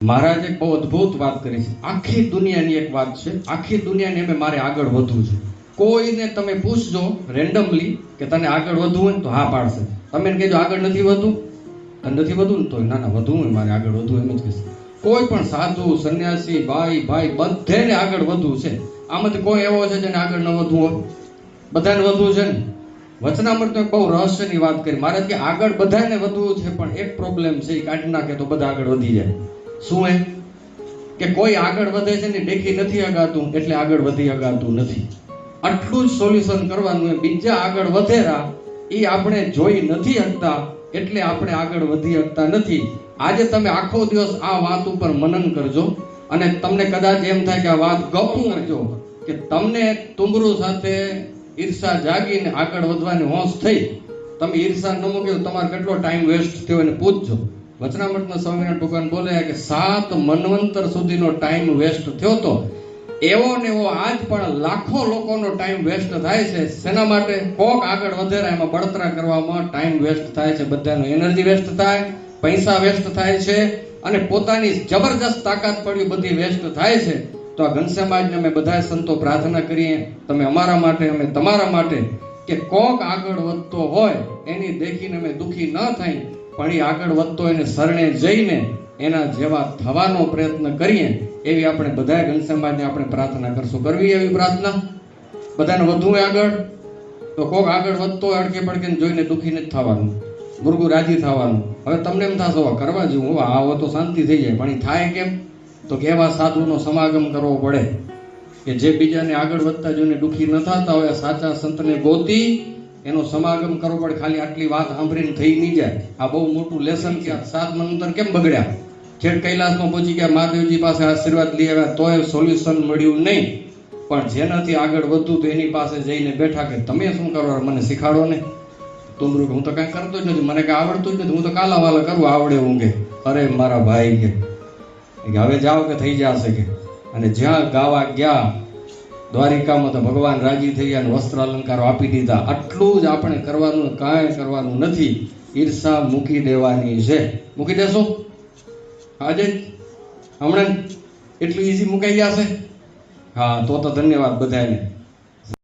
મહારાજે બહુ અદ્ભુત વાત કરી છે. આખી દુનિયાની એક વાત છે. આખી દુનિયાની અમે મારે આગળ વધવું છે. કોઈને તમે પૂછજો રેન્ડમલી કે તને આગળ વધવું હોય તો હા પાડશે. તમે એને કહેજો આગળ નથી વધવું, નથી વધવું ને તો ના ના વધવું હોય, મારે આગળ વધવું એમ જ કહેશે. કોઈ પણ સાધુ સંન્યાસી ભાઈ બધેને આગળ વધવું છે. આમાંથી કોઈ એવો છે જેને આગળ ન વધવું હોય? બધાને વધવું છે ને. વચનામૃત તો બહુ રહસ્યની વાત કરી. મહારાજ કે આગળ બધાને વધવું છે, પણ એક પ્રોબ્લેમ છે, એ કાઢી નાખે તો બધા આગળ વધી જાય. શું એમ કે કોઈ આગળ વધે છે ને દેખી નથી અગાતું એટલે આગળ વધી અગાતું નથી. આટલું જ સોલ્યુશન કરવાનું. બીજા આગળ વધેરા એ આપણે જોઈ નથી શકતા એટલે આપણે આગળ વધી શકતા નથી. આજે તમે આખો દિવસ આ વાત ઉપર મનન કરજો અને તમને કદાચ એમ થાય કે આ વાત ગપું કરજો કે તમને તુંબરું સાથે ઈર્ષા જાગીને આગળ વધવાની હોશ થઈ. તમે ઈર્ષા ન મૂક્યો તમારે કેટલો ટાઈમ વેસ્ટ થયો એને પૂછજો. વચનામૃતના સ્વામિનારાયણ ભગવાન બોલ્યા કે 7 મન્વંતર સુધીનો ટાઈમ વેસ્ટ થયો તો એવો ને એવો આજ પણ લાખો લોકોનો ટાઈમ વેસ્ટ થાય છે. શેના માટે? કોક આગળ વધેરા એમાં બળતરા કરવામાં ટાઈમ વેસ્ટ થાય છે. બધાનો એનર્જી વેસ્ટ થાય, પૈસા વેસ્ટ થાય છે અને પોતાની જબરજસ્ત તાકાત પડી બધી વેસ્ટ થાય છે. તો આ ઘનશ્યામાજને અમે બધા સંતો પ્રાર્થના કરીએ, તમે અમારા માટે, અમે તમારા માટે, કે કોક આગળ વધતો હોય એની દેખીને અમે દુખી ન થાય, પણ એ આગળ વધતો એને શરણે જઈને એના જેવા થવાનો પ્રયત્ન કરીએ એવી આપણે બધા ઘનશ્યામાજને આપણે પ્રાર્થના કરશું. કરવી એવી પ્રાર્થના બધાને વધવું આગળ. તો કોક આગળ વધતો હોય અડકે પડકે જોઈને દુખી નથી થવાનું, મુર્ગું રાજી થવાનું. હવે તમને એમ થશે કરવા જેવું આવો તો શાંતિ થઈ જાય, પણ એ થાય કેમ? તો કેવા સાધુનો સમાગમ કરવો પડે કે જે બીજાને આગળ વધતા જોઈને દુખી ન થતા હોય. સાચા સંતને ગોતી એનો સમાગમ કરવો પડે. ખાલી આટલી વાત સાંભળીને થઈ નહીં જાય. આ બહુ મોટું લેસન કે 7 મન્વંતર કેમ બગડ્યા? છેક કૈલાસમાં પહોંચી ગયા, મહાદેવજી પાસે આશીર્વાદ લઈ આવ્યા, તોય સોલ્યુશન મળ્યું નહીં. પણ જેનાથી આગળ વધવું તો એની પાસે જઈને બેઠા કે તમે શું કરો, મને શીખાડો ને. તુમરું હું તો કાંઈ કરતો જ નથી, મને કાંઈ આવડતું જ નથી, હું તો કાલા વાલા કરું, આવડે હું કે. અરે મારા ભાઈ કે હવે જાઓ કે થઈ જશે કે. અને જ્યાં ગાવા ગયા દ્વારિકામાં તો ભગવાન રાજી થઈ ગયા અને વસ્ત્ર અલંકારો આપી દીધા. આટલું જ આપણે કરવાનું, કાંઈ કરવાનું નથી. ઈર્ષા મૂકી દેવાની છે. મૂકી દેશો આજે હમણાં? એટલું ઈઝી મુકાઈ જશે? હા, તો ધન્યવાદ બધાને.